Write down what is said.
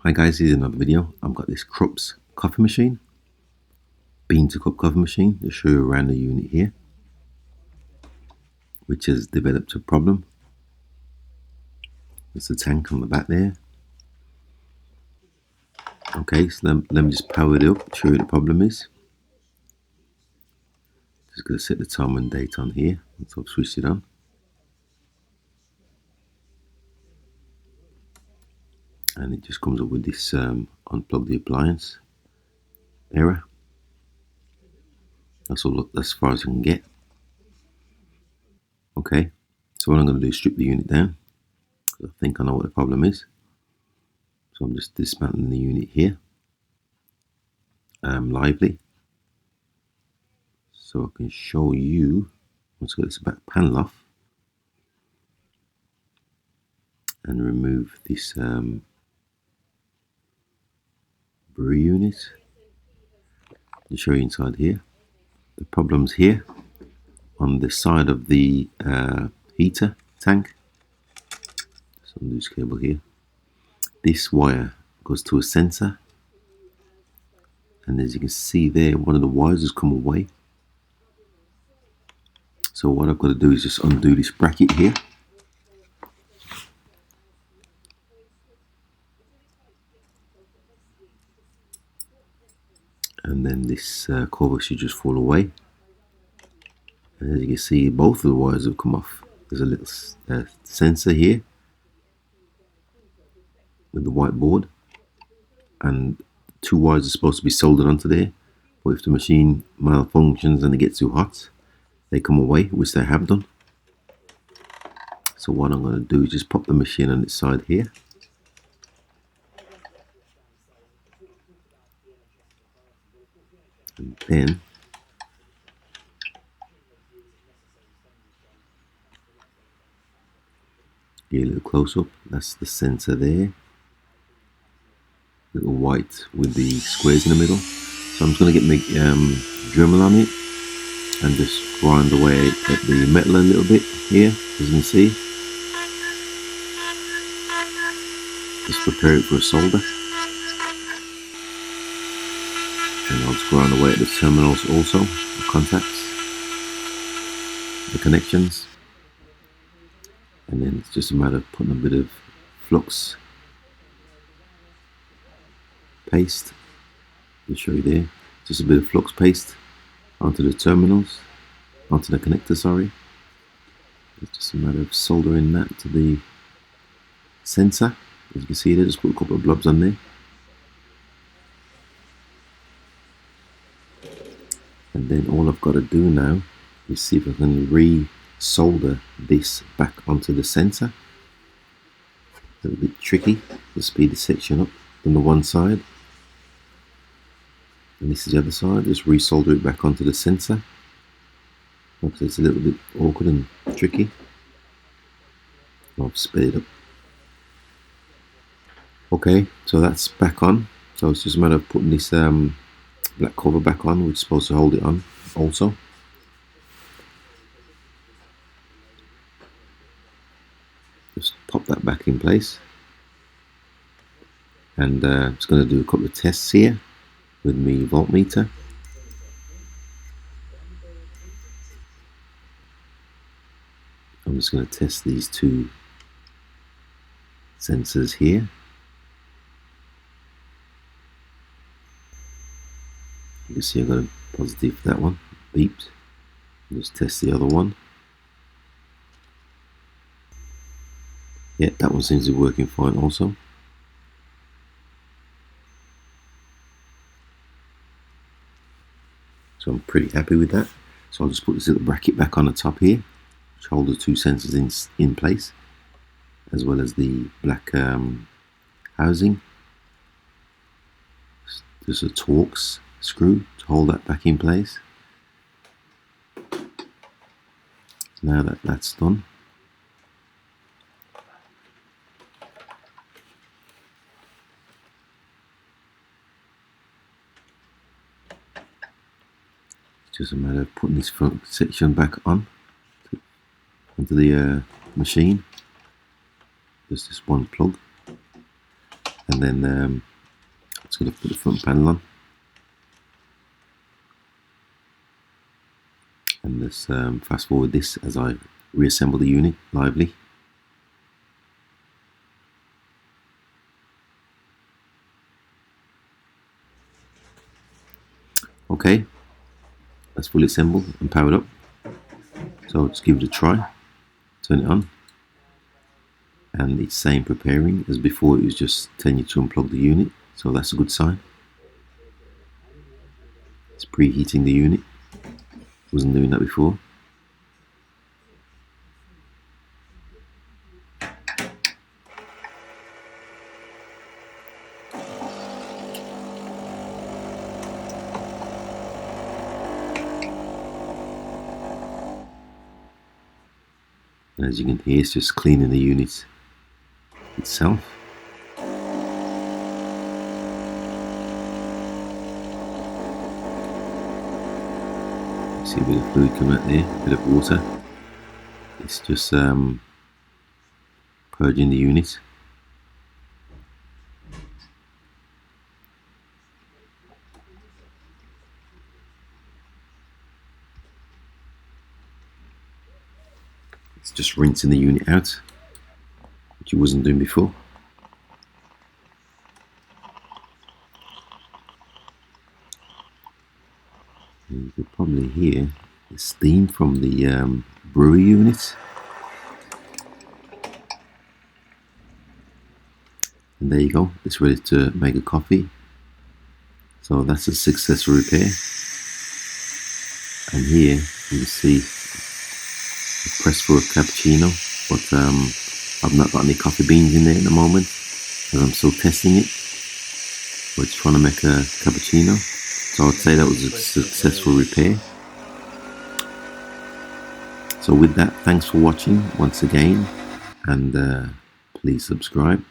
Hi guys, here's another video. I've got this Krups coffee machine, bean to cup coffee machine to show you around the unit here, which has developed a problem. There's the tank on the back there. Okay, so let me just power it up, show you what the problem is. Just going to set the time and date on here, so I've switched it on. And it just comes up with this unplug the appliance error. That's all, that's as far as I can get. Okay, so what I'm going to do is strip the unit down. I think I know what the problem is. So I'm just dismantling the unit here, lively, so I can show you. Let's get this back panel off and remove this brew unit. I'll show you inside here. The problem's here on the side of the heater tank. Some loose cable here. This wire goes to a sensor, and as you can see there, one of the wires has come away. So what I've got to do is just undo this bracket here. And then this cover should just fall away. And as you can see, both of the wires have come off. There's a little sensor here with the white board, and two wires are supposed to be soldered onto there, but if the machine malfunctions and it gets too hot, they come away, which they have done. So what I'm going to do is just pop the machine on its side here, and then get a little close up. That's the sensor there, little white with the squares in the middle. So I'm just going to get my Dremel on it and just grind away at the metal a little bit here, as you can see. Just prepare it for a solder. And I'll just grind away at the terminals also, the contacts, the connections. And then it's just a matter of putting a bit of flux paste. I'll show you there. Just a bit of flux paste onto the terminals, onto the connector, sorry. It's just a matter of soldering that to the sensor. As you can see there, just put a couple of blobs on there. And then all I've got to do now is see if I can re-solder this back onto the sensor. A little bit tricky to speed the section up on the one side. And this is the other side. Just re-solder it back onto the sensor. Okay, it's a little bit awkward and tricky. I'll sped it up. Okay, so that's back on. So it's just a matter of putting this black cover back on, which is supposed to hold it on also. Just pop that back in place. And I'm just going to do a couple of tests here with my voltmeter. I'm just going to test these two sensors here. You can see I got a positive for that one, beeped. Let's test the other one. Yeah, that one seems to be working fine also. So I'm pretty happy with that. So I'll just put this little bracket back on the top here, which holds the two sensors in place, as well as the black housing. Just a Torx screw to hold that back in place. Now that that's done, it's just a matter of putting this front section back on onto the machine. There's this one plug. and then it's going to put the front panel on, and let's fast forward this as I reassemble the unit lively. Okay, that's fully assembled and powered up, so just give it a try. Turn it on, and it's saying preparing. As before, it was just telling you to unplug the unit, so that's a good sign. It's preheating the unit, wasn't doing that before. And as you can hear, it's just cleaning the unit itself. You see a bit of fluid coming out there, a bit of water. It's just purging the unit. It's just rinsing the unit out, which it wasn't doing before. And you can probably hear the steam from the brewery unit. And there you go, it's ready to make a coffee. So that's a successful repair. And here you can see the press for a cappuccino, but I've not got any coffee beans in there at the moment as I'm still testing it. We're just trying to make a cappuccino. So I'd say that was a successful repair. So with that, thanks for watching once again, and please subscribe.